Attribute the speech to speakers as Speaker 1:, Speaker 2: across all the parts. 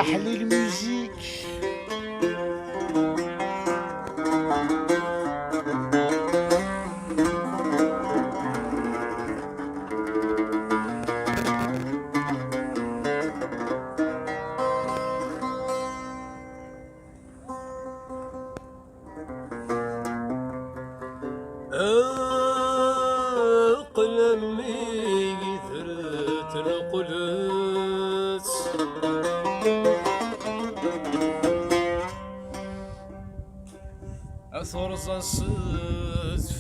Speaker 1: أحلى الميوزيك.
Speaker 2: قلمي ثرت القدس أثرص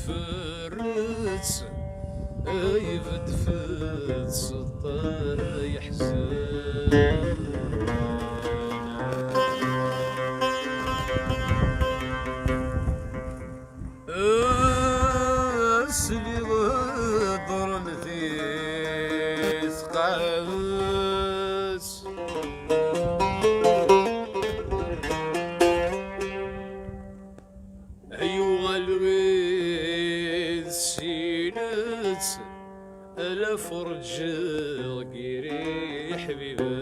Speaker 2: فرت يفدفد سطر يحزن سلي غدر نثيث قاس أيوة الغيث سينت ألا فرج غيري حبيبي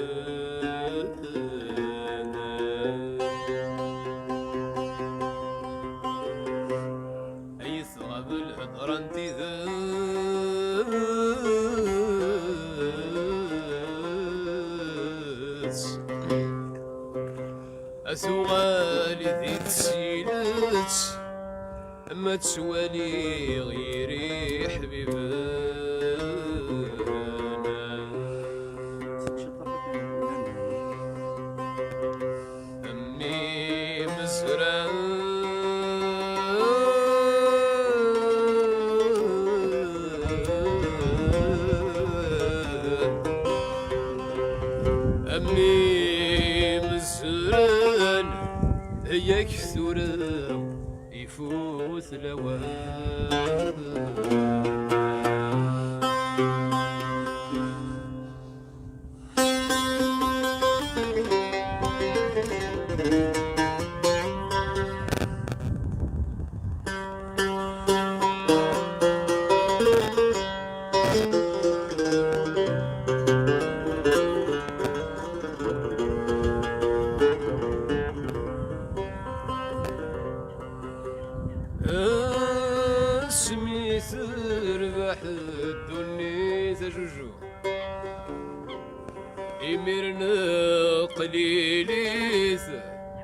Speaker 2: رانتي ذات أثوالي ذي تسيلت أما تسوالي غيري حبيبانا أمي مزران أمي مزران هي كثورة يفوت لوان اسمي تربح الدنيا تجوجو يميرنا قليليث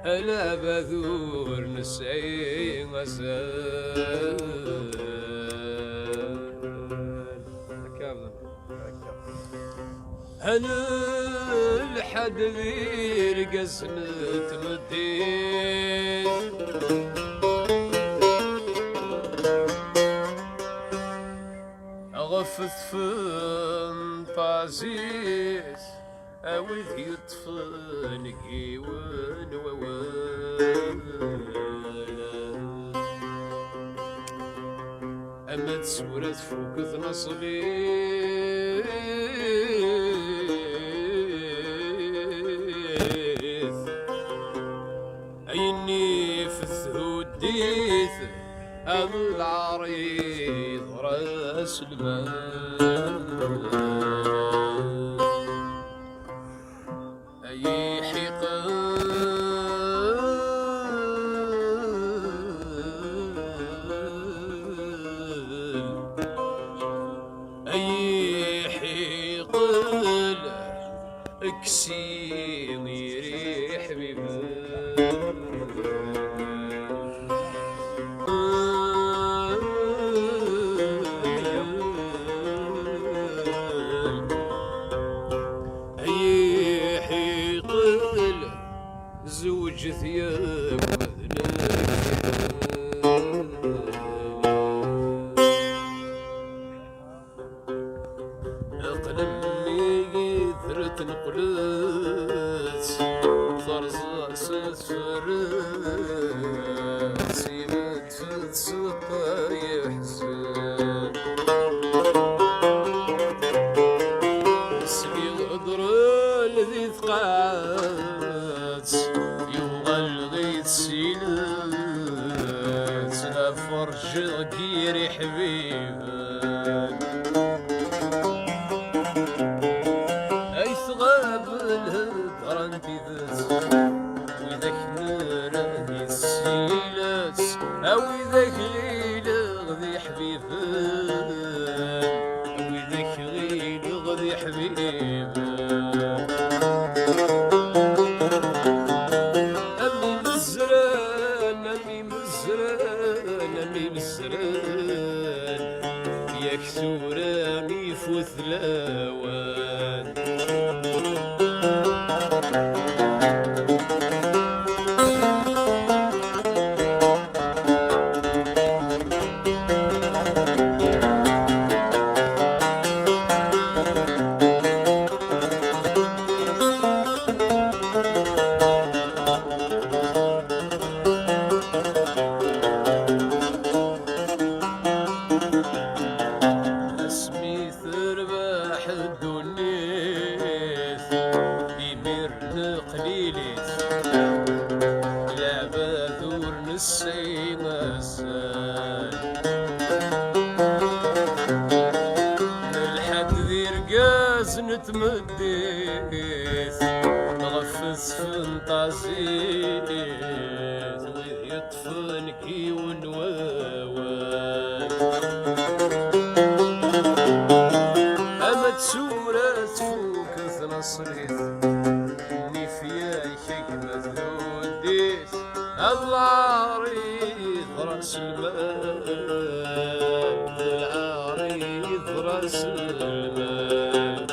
Speaker 2: ألا بذور نسعي غزال هلا الحد ذي رقصنا تمدين غفت فانتازيت أوذ يطفن كيوان ووالا أما تسورة فوكث نصليث أيني في الثوديث هذا العريض راس المال أي حقل اكسي غيري حبيبي زوج ثياب أقلمي ثرت نقلت فرزات فرات سيمت فتسطى يحزن سقي غدر الذي ثقات سيلت فرج غيري حبيبان أي ثغاب الهدر انت ذا رامي فثلاوان اسمي تربح الدنيس يمر قليليس لعبة ذور نسي مسان الحد ذي رقاز نتمديس نغفز فنطازيس وإذ يطفنكي ونواوان أما تسورة تفوك نصريت إني فيا حكمة وديت العريض رأس المال العريض رأس المال